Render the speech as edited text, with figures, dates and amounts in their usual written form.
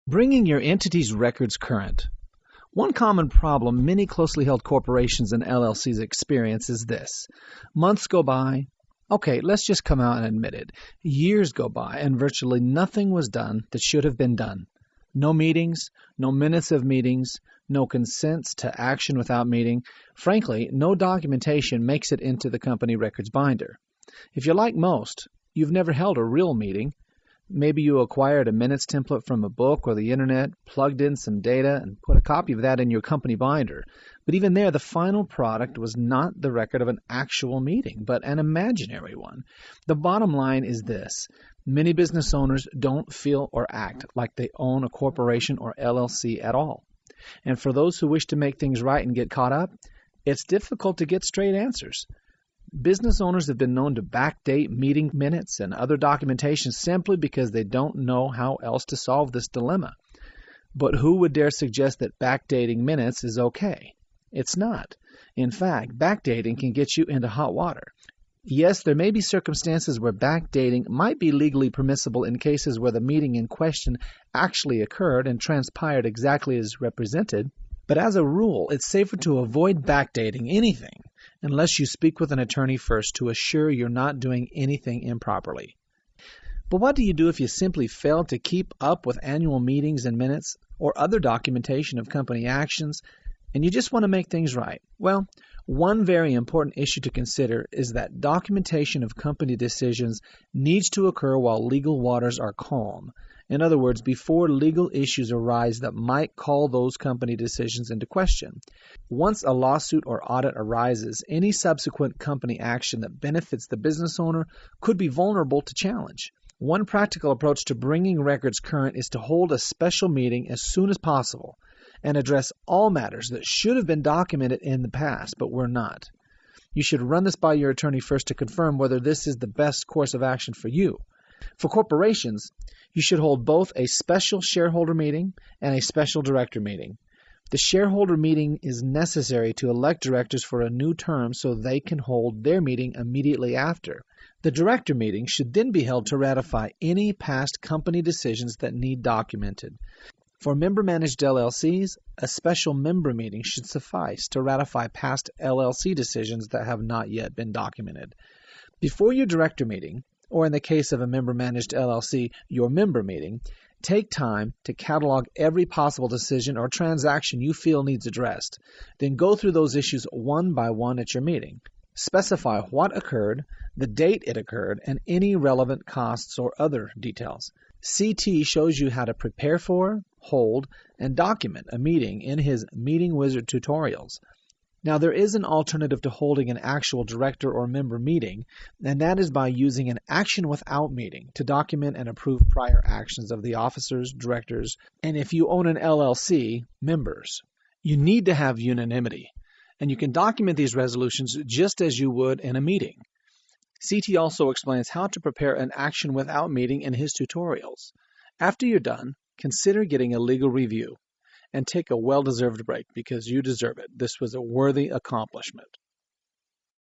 Bringing your entity's records current. One common problem many closely held corporations and LLCs experience is this. Months go by. Okay, let's just come out and admit it. Years go by and virtually nothing was done that should have been done. No meetings, no minutes of meetings, no consents to action without meeting. Frankly, no documentation makes it into the company records binder. If you're like most, you've never held a real meeting. Maybe you acquired a minutes template from a book or the internet, plugged in some data, and put a copy of that in your company binder. But even there, the final product was not the record of an actual meeting, but an imaginary one. The bottom line is this. Many business owners don't feel or act like they own a corporation or LLC at all. And for those who wish to make things right and get caught up, it's difficult to get straight answers. Business owners have been known to backdate meeting minutes and other documentation simply because they don't know how else to solve this dilemma. But who would dare suggest that backdating minutes is okay? It's not. In fact, backdating can get you into hot water. Yes, there may be circumstances where backdating might be legally permissible in cases where the meeting in question actually occurred and transpired exactly as represented. But as a rule, it's safer to avoid backdating anything unless you speak with an attorney first to assure you're not doing anything improperly. But what do you do if you simply fail to keep up with annual meetings and minutes or other documentation of company actions and you just want to make things right? Well, one very important issue to consider is that documentation of company decisions needs to occur while legal waters are calm. In other words, before legal issues arise that might call those company decisions into question. Once a lawsuit or audit arises, any subsequent company action that benefits the business owner could be vulnerable to challenge. One practical approach to bringing records current is to hold a special meeting as soon as possible and address all matters that should have been documented in the past but were not. You should run this by your attorney first to confirm whether this is the best course of action for you. For corporations, you should hold both a special shareholder meeting and a special director meeting. The shareholder meeting is necessary to elect directors for a new term so they can hold their meeting immediately after. The director meeting should then be held to ratify any past company decisions that need documented. For member-managed LLCs, a special member meeting should suffice to ratify past LLC decisions that have not yet been documented. Before your director meeting, or in the case of a member-managed LLC, your member meeting, take time to catalog every possible decision or transaction you feel needs addressed. Then go through those issues one by one at your meeting. Specify what occurred, the date it occurred, and any relevant costs or other details. CT shows you how to prepare for, hold, and document a meeting in his Meeting Wizard tutorials. Now, there is an alternative to holding an actual director or member meeting, and that is by using an action without meeting to document and approve prior actions of the officers, directors, and if you own an LLC, members. You need to have unanimity, and you can document these resolutions just as you would in a meeting. CT also explains how to prepare an action without meeting in his tutorials. After you're done, consider getting a legal review and take a well-deserved break because you deserve it. This was a worthy accomplishment.